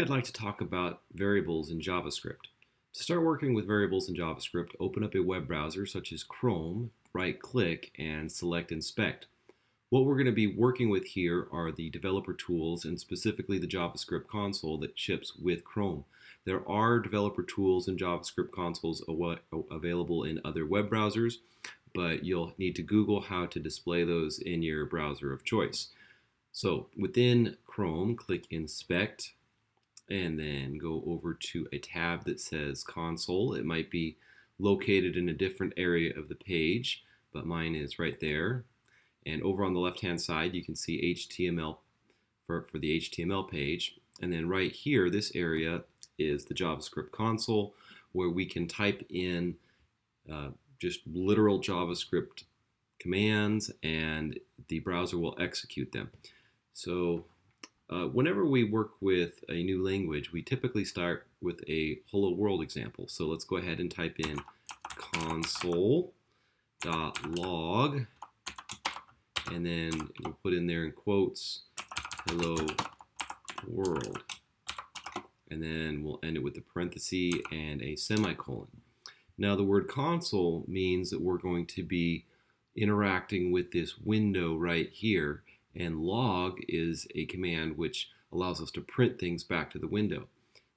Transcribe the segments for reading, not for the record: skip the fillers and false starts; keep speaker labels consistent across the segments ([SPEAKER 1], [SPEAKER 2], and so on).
[SPEAKER 1] I'd like to talk about variables in JavaScript. To start working with variables in JavaScript, open up a web browser such as Chrome, right-click, and select Inspect. What we're going to be working with here are the developer tools and specifically the JavaScript console that ships with Chrome. There are developer tools and JavaScript consoles available in other web browsers, but you'll need to Google how to display those in your browser of choice. So within Chrome, click Inspect, and then go over to a tab that says Console. It might be located in a different area of the page, but mine is right there. And over on the left-hand side, you can see HTML for the HTML page. And then right here, this area is the JavaScript console, where we can type in just literal JavaScript commands, and the browser will execute them. So whenever we work with a new language, we typically start with a hello world example. So let's go ahead and type in console.log, and then we'll put in there in quotes, hello world. And then we'll end it with a parenthesis and a semicolon. Now the word console means that we're going to be interacting with this window right here, and log is a command which allows us to print things back to the window.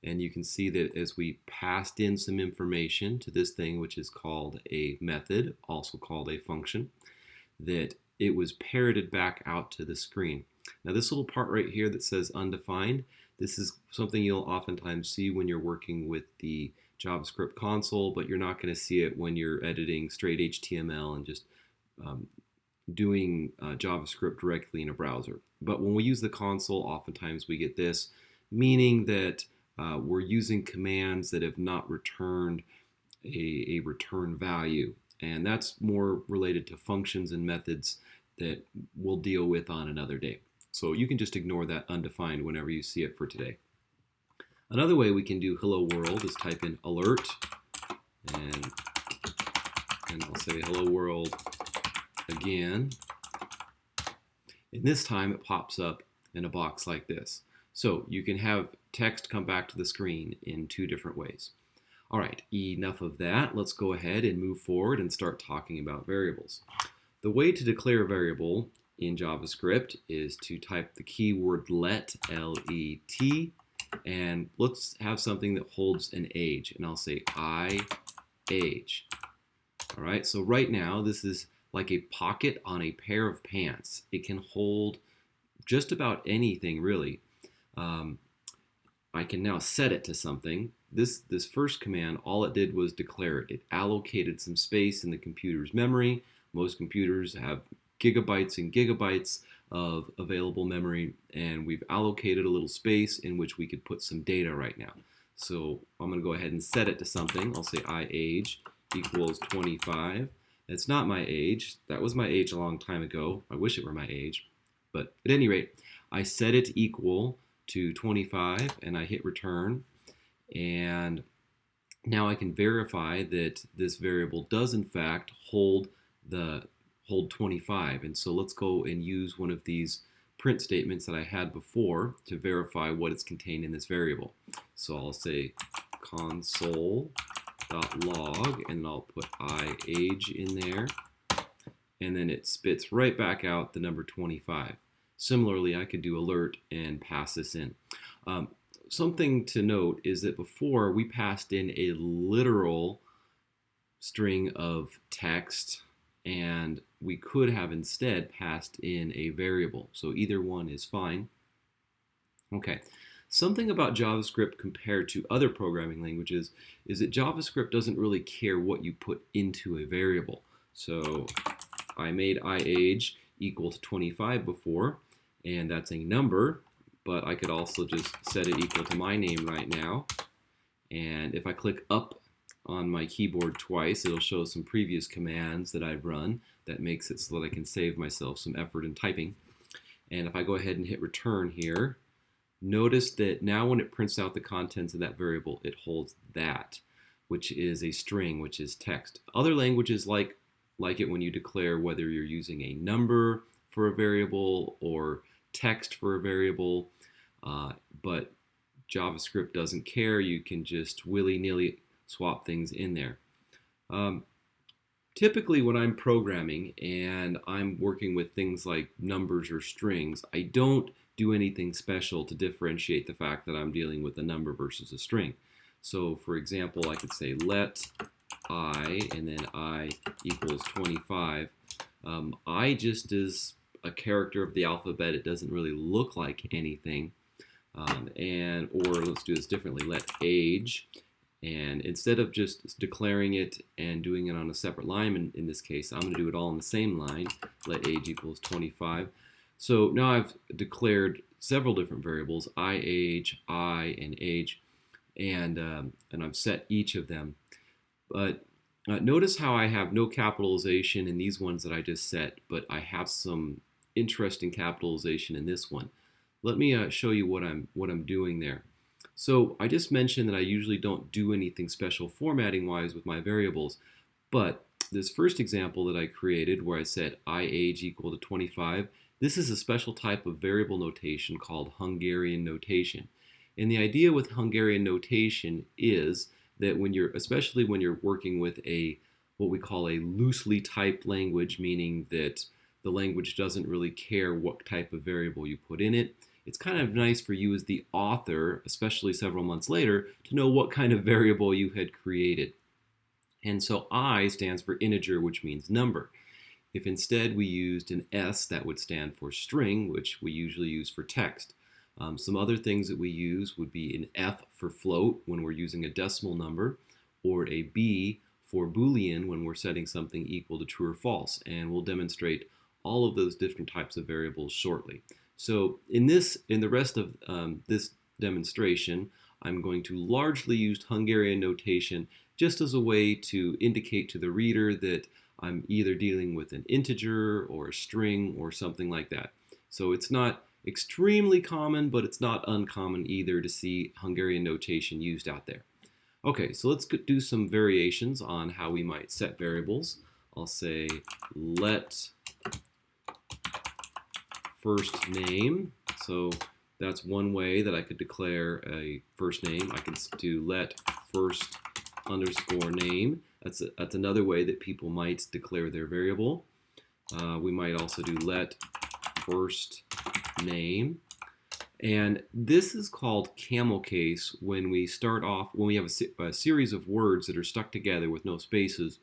[SPEAKER 1] And you can see that as we passed in some information to this thing, which is called a method, also called a function, that it was parroted back out to the screen. Now this little part right here that says undefined, this is something you'll oftentimes see when you're working with the JavaScript console, but you're not going to see it when you're editing straight HTML and just doing JavaScript directly in a browser. But when we use the console, oftentimes we get this, meaning that we're using commands that have not returned a return value. And that's more related to functions and methods that we'll deal with on another day. So you can just ignore that undefined whenever you see it for today. Another way we can do hello world is type in alert, and I'll say hello world again. And this time it pops up in a box like this. So you can have text come back to the screen in two different ways. All right, enough of that. Let's go ahead and move forward and start talking about variables. The way to declare a variable in JavaScript is to type the keyword let, L-E-T, and let's have something that holds an age, and I'll say I age. All right, so right now this is like a pocket on a pair of pants. It can hold just about anything, really. I can now set it to something. This first command, all it did was declare it. It allocated some space in the computer's memory. Most computers have gigabytes and gigabytes of available memory, and we've allocated a little space in which we could put some data right now. So I'm going to go ahead and set it to something. I'll say I age equals 25. It's not my age. That was my age a long time ago. I wish it were my age. But at any rate, I set it equal to 25, and I hit return. And now I can verify that this variable does in fact hold 25. And so let's go and use one of these print statements that I had before to verify what is contained in this variable. So I'll say console.log, and I'll put I age in there, and then it spits right back out the number 25. Similarly, I could do alert and pass this in. Something to note is that before we passed in a literal string of text, and we could have instead passed in a variable. So either one is fine. Okay. Something about JavaScript compared to other programming languages is that JavaScript doesn't really care what you put into a variable. So I made iAge equal to 25 before, and that's a number, but I could also just set it equal to my name right now. And if I click up on my keyboard twice, it'll show some previous commands that I've run. That makes it so that I can save myself some effort in typing. And if I go ahead and hit return here, notice that now when it prints out the contents of that variable, it holds that, which is a string, which is text. Other languages like it when you declare whether you're using a number for a variable or text for a variable, but JavaScript doesn't care. You can just willy-nilly swap things in there. Typically when I'm programming and I'm working with things like numbers or strings, I don't do anything special to differentiate the fact that I'm dealing with a number versus a string. So for example, I could say let I, and then I equals 25. I just is a character of the alphabet. It doesn't really look like anything. Or let's do this differently. Let age, and instead of just declaring it and doing it on a separate line, in this case, I'm going to do it all in the same line. Let age equals 25. So now I've declared several different variables, I age, and age, and I've set each of them. But notice how I have no capitalization in these ones that I just set, but I have some interesting capitalization in this one. Let me show you what I'm doing there. So I just mentioned that I usually don't do anything special formatting wise with my variables, but this first example that I created where I said I age equal to 25, this is a special type of variable notation called Hungarian notation. And the idea with Hungarian notation is that especially when you're working with what we call a loosely typed language, meaning that the language doesn't really care what type of variable you put in it, it's kind of nice for you as the author, especially several months later, to know what kind of variable you had created. And so I stands for integer, which means number. If instead we used an S, that would stand for string, which we usually use for text. Some other things that we use would be an F for float when we're using a decimal number, or a B for Boolean when we're setting something equal to true or false. And we'll demonstrate all of those different types of variables shortly. So in the rest of this demonstration, I'm going to largely use Hungarian notation just as a way to indicate to the reader that I'm either dealing with an integer or a string or something like that. So it's not extremely common, but it's not uncommon either to see Hungarian notation used out there. Okay, so let's do some variations on how we might set variables. I'll say let first name. So that's one way that I could declare a first name. I can do let first underscore name. That's another way that people might declare their variable. We might also do let first name. And this is called camel case when we have a series of words that are stuck together with no spaces,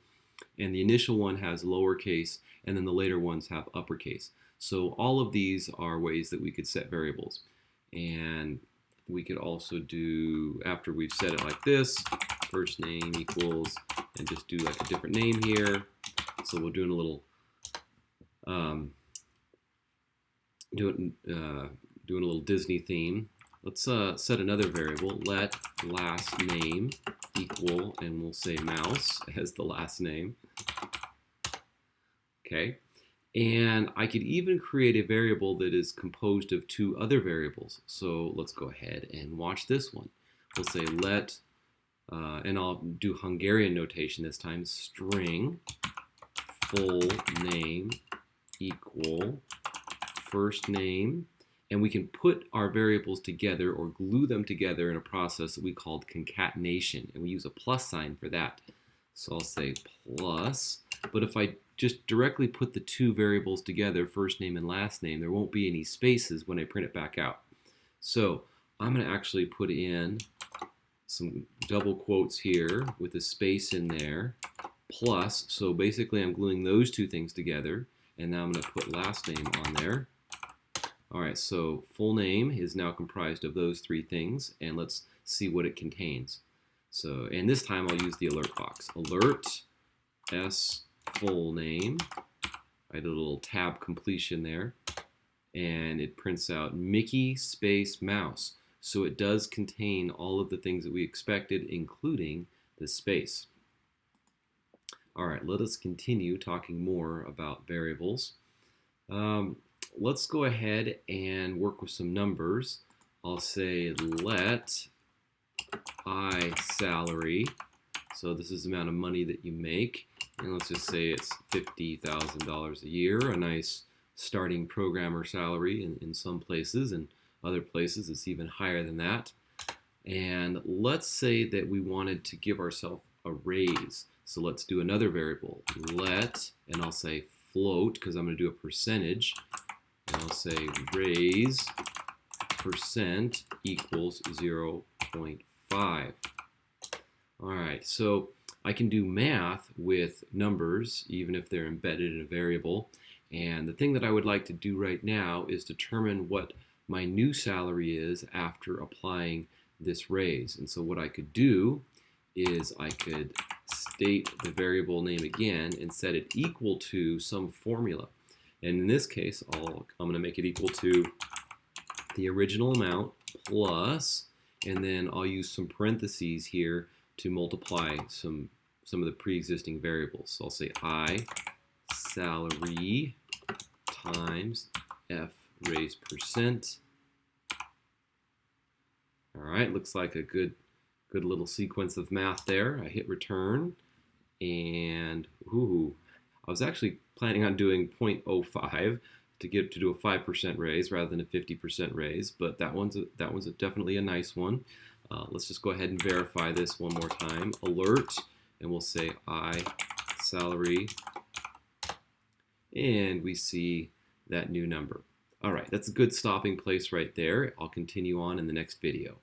[SPEAKER 1] and the initial one has lowercase and then the later ones have uppercase. So all of these are ways that we could set variables. And we could also do, after we've set it like this, first name equals, and just do like a different name here. So we're doing a little, doing a little Disney theme. Let's set another variable, let last name equal, and we'll say mouse as the last name. Okay. And I could even create a variable that is composed of two other variables. So let's go ahead and watch this one. We'll say let, and I'll do Hungarian notation this time, string full name equal first name. And we can put our variables together or glue them together in a process that we called concatenation. And we use a plus sign for that. So I'll say plus, but if I just directly put the two variables together, first name and last name, there won't be any spaces when I print it back out. So I'm going to actually put in some double quotes here with a space in there, plus, so basically I'm gluing those two things together, and now I'm going to put last name on there. All right, so full name is now comprised of those three things, and let's see what it contains. So, and this time I'll use the alert box. Alert S full name. I did a little tab completion there, and it prints out Mickey space mouse. So it does contain all of the things that we expected, including the space. All right, let us continue talking more about variables. Let's go ahead and work with some numbers. I'll say let I salary. So this is the amount of money that you make. And let's just say it's $50,000 a year, a nice starting programmer salary in some places, and other places it's even higher than that. And let's say that we wanted to give ourselves a raise. So let's do another variable, let, and I'll say float, because I'm going to do a percentage. And I'll say raise percent equals 0.5. All right, so I can do math with numbers, even if they're embedded in a variable. And the thing that I would like to do right now is determine what my new salary is after applying this raise. And so what I could do is I could state the variable name again and set it equal to some formula. And in this case, I'm going to make it equal to the original amount plus, and then I'll use some parentheses here to multiply some of the pre-existing variables. So I'll say I salary times F raise percent. All right, looks like a good little sequence of math there. I hit return, and I was actually planning on doing 0.05 to do a 5% raise rather than a 50% raise, but that one's definitely a nice one. Let's just go ahead and verify this one more time. Alert, and we'll say I salary, and we see that new number. All right, that's a good stopping place right there. I'll continue on in the next video.